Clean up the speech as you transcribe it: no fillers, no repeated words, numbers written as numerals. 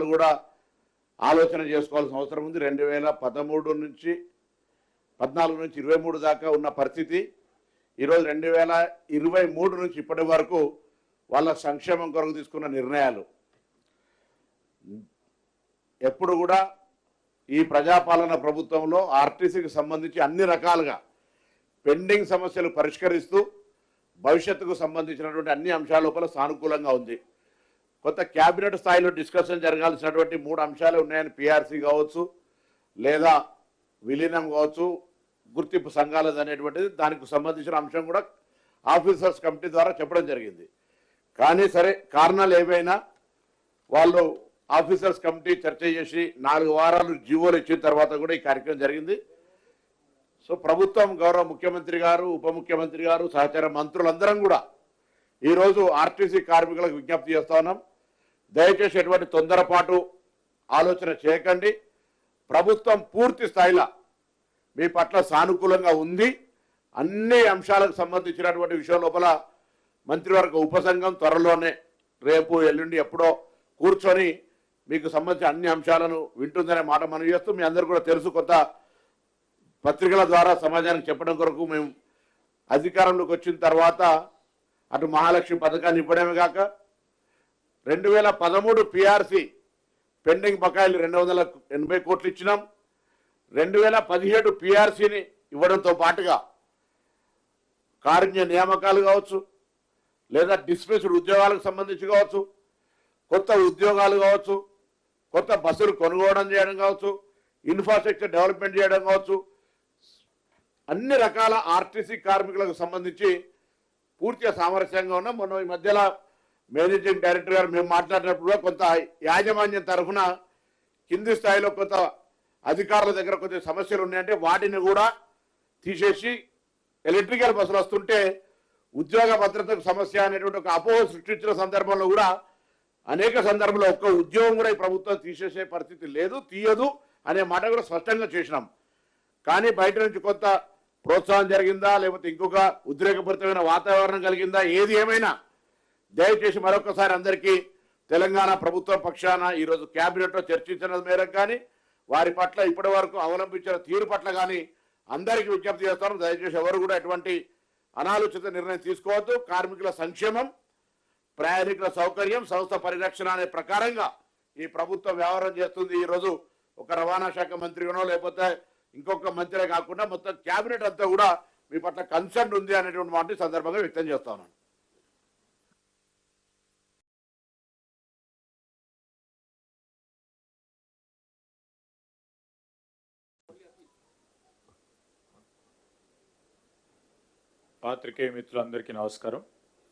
వాళ్ళు కూడా ఆలోచన చేసుకోవాల్సిన అవసరం ఉంది. 2013 నుంచి 14 నుంచి 23 దాకా ఉన్న పరిస్థితి ఈరోజు 2023 నుంచి ఇప్పటి వరకు వాళ్ళ సంక్షేమం కొరకు తీసుకున్న నిర్ణయాలు ఎప్పుడు కూడా ఈ ప్రజాపాలన ప్రభుత్వంలో ఆర్టీసీకి సంబంధించి అన్ని రకాలుగా పెండింగ్ సమస్యలు పరిష్కరిస్తూ భవిష్యత్తుకు సంబంధించినటువంటి అన్ని అంశాల లోపల సానుకూలంగా ఉంది. కొత్త క్యాబినెట్ స్థాయిలో డిస్కషన్ జరగాల్సినటువంటి 3 అంశాలు ఉన్నాయని పిఆర్సీ కావచ్చు, లేదా విలీనం కావచ్చు, గుర్తింపు సంఘాలది అనేటువంటిది దానికి సంబంధించిన అంశం కూడా ఆఫీసర్స్ కమిటీ ద్వారా చెప్పడం జరిగింది. కానీ సరే, కారణాలు ఏవైనా వాళ్ళు ఆఫీసర్స్ కమిటీ చర్చ చేసి 4 వారాలు జీవోలు ఇచ్చిన తర్వాత కూడా ఈ కార్యక్రమం జరిగింది. సో ప్రభుత్వం, గౌరవ ముఖ్యమంత్రి గారు, ఉప ముఖ్యమంత్రి గారు, సహచార మంత్రులందరం కూడా ఈరోజు ఆర్టీసీ కార్మికులకు విజ్ఞప్తి చేస్తా ఉన్నాం. దయచేసి ఎటువంటి తొందరపాటు ఆలోచన చేయకండి. ప్రభుత్వం పూర్తి స్థాయిలో మీ పట్ల సానుకూలంగా ఉంది. అన్ని అంశాలకు సంబంధించినటువంటి విషయం లోపల మంత్రివర్గ ఉపసంఘం త్వరలోనే రేపు ఎల్లుండి ఎప్పుడో కూర్చొని మీకు సంబంధించిన అన్ని అంశాలను వింటుందనే మాట మనం చేస్తూ, మీ అందరూ కూడా తెలుసు, కొత్త పత్రికల ద్వారా సమాజానికి చెప్పడం కొరకు మేము అధికారంలోకి వచ్చిన తర్వాత అటు మహాలక్ష్మి పథకాన్ని ఇవ్వడమే కాక 2013 పిఆర్సీ పెండింగ్ బకాయిలు 280 కోట్లు ఇచ్చినాం. 2017 పిఆర్సీని ఇవ్వడంతో పాటుగా కారుణ్య నియామకాలు కావచ్చు, లేదా డిస్మిస్డ్ ఉద్యోగాలకు సంబంధించి కావచ్చు, కొత్త ఉద్యోగాలు కావచ్చు, కొత్త బస్సులు కొనుగోలు చేయడం కావచ్చు, ఇన్ఫ్రాస్ట్రక్చర్ డెవలప్మెంట్ చేయడం కావచ్చు, అన్ని రకాల ఆర్టీసీ కార్మికులకు సంబంధించి పూర్తిగా సామరస్యంగా ఉన్నాం. మనం ఈ మధ్యలో మేనేజింగ్ డైరెక్టర్ గారు మేము మాట్లాడినప్పుడు కొంత యాజమాన్యం తరఫున కింది స్థాయిలో కొంత అధికారుల దగ్గర కొంచెం సమస్యలు ఉన్నాయంటే వాటిని కూడా తీసేసి ఎలక్ట్రికల్ బస్సులు వస్తుంటే ఉద్యోగ భద్రతకు సమస్య అనేటువంటి ఒక అపోహ సృష్టించిన సందర్భంలో కూడా అనేక సందర్భంలో ఒక్క ఉద్యోగం కూడా ఈ ప్రభుత్వం తీసేసే పరిస్థితి లేదు, తీయదు అనే మాట కూడా స్పష్టంగా చేసినాం. కానీ బయట నుంచి కొంత ప్రోత్సాహం జరిగిందా, లేకపోతే ఇంకొక ఉద్రేకపూరితమైన వాతావరణం కలిగిందా, ఏది ఏమైనా దయచేసి మరొకసారి అందరికీ తెలంగాణ ప్రభుత్వం పక్షాన ఈరోజు క్యాబినెట్లో చర్చించిన మేరకు కానీ వారి పట్ల ఇప్పటి వరకు అవలంబించిన తీరు పట్ల కానీ అందరికీ విజ్ఞప్తి చేస్తాను. దయచేసి ఎవరు కూడా ఎటువంటి అనాలోచిత నిర్ణయం తీసుకోవద్దు. కార్మికుల సంక్షేమం, ప్రయాణికుల సౌకర్యం, సంస్థ పరిరక్షణ అనే ప్రకారంగా ఈ ప్రభుత్వం వ్యవహారం చేస్తుంది. ఈరోజు ఒక రవాణా శాఖ మంత్రిగానో లేకపోతే ఇంకొక మంత్రే కాకుండా మొత్తం క్యాబినెట్ అంతా కూడా మీ పట్ల కన్సర్న్ ఉంది అనేటువంటి మాట సందర్భంగా వ్యక్తం చేస్తా ఉన్నాను. పాత్రికేయ మిత్రులందరికీ నమస్కారం.